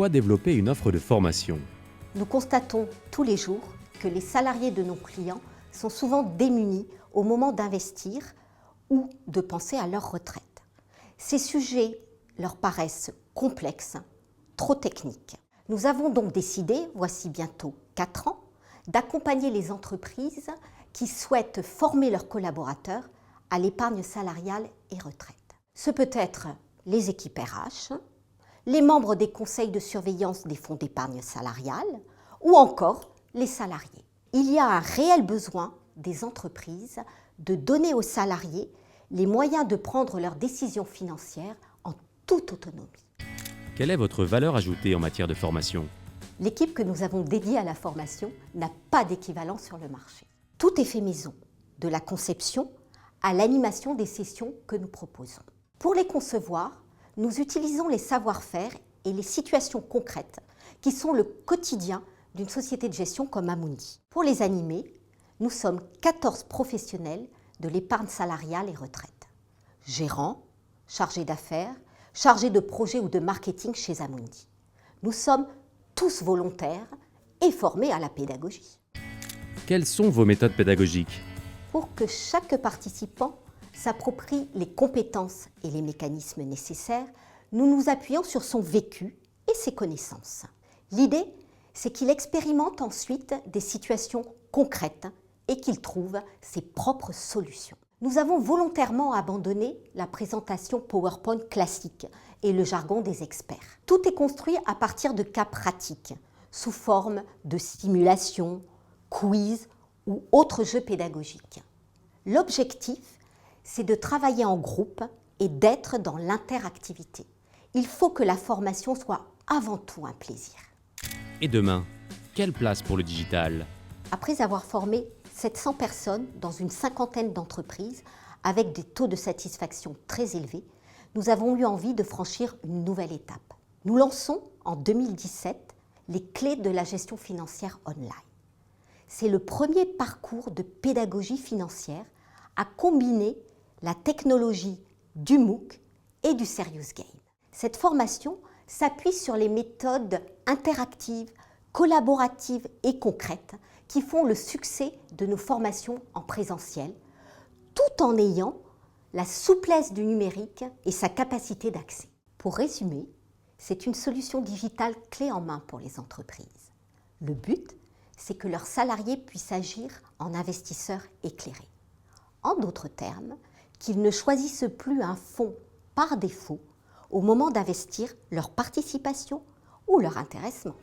Pourquoi développer une offre de formation? Nous constatons tous les jours que les salariés de nos clients sont souvent démunis au moment d'investir ou de penser à leur retraite. Ces sujets leur paraissent complexes, trop techniques. Nous avons donc décidé, voici bientôt 4 ans, d'accompagner les entreprises qui souhaitent former leurs collaborateurs à l'épargne salariale et retraite. Ce peut être les équipes RH, les membres des conseils de surveillance des fonds d'épargne salariale ou encore les salariés. Il y a un réel besoin des entreprises de donner aux salariés les moyens de prendre leurs décisions financières en toute autonomie. Quelle est votre valeur ajoutée en matière de formation? L'équipe que nous avons dédiée à la formation n'a pas d'équivalent sur le marché. Tout est fait maison, de la conception à l'animation des sessions que nous proposons. Pour les concevoir, nous utilisons les savoir-faire et les situations concrètes qui sont le quotidien d'une société de gestion comme Amundi. Pour les animer, nous sommes 14 professionnels de l'épargne salariale et retraite. Gérants, chargés d'affaires, chargés de projet ou de marketing chez Amundi. Nous sommes tous volontaires et formés à la pédagogie. Quelles sont vos méthodes pédagogiques? Pour que chaque participant s'approprie les compétences et les mécanismes nécessaires, nous nous appuyons sur son vécu et ses connaissances. L'idée, c'est qu'il expérimente ensuite des situations concrètes et qu'il trouve ses propres solutions. Nous avons volontairement abandonné la présentation PowerPoint classique et le jargon des experts. Tout est construit à partir de cas pratiques, sous forme de simulations, quiz ou autres jeux pédagogiques. L'objectif, c'est de travailler en groupe et d'être dans l'interactivité. Il faut que la formation soit avant tout un plaisir. Et demain, quelle place pour le digital? Après avoir formé 700 personnes dans une 50aine d'entreprises avec des taux de satisfaction très élevés, nous avons eu envie de franchir une nouvelle étape. Nous lançons en 2017 les clés de la gestion financière online. C'est le premier parcours de pédagogie financière à combiner la technologie du MOOC et du Serious Game. Cette formation s'appuie sur les méthodes interactives, collaboratives et concrètes qui font le succès de nos formations en présentiel, tout en ayant la souplesse du numérique et sa capacité d'accès. Pour résumer, c'est une solution digitale clé en main pour les entreprises. Le but, c'est que leurs salariés puissent agir en investisseurs éclairés. En d'autres termes, qu'ils ne choisissent plus un fonds par défaut au moment d'investir leur participation ou leur intéressement.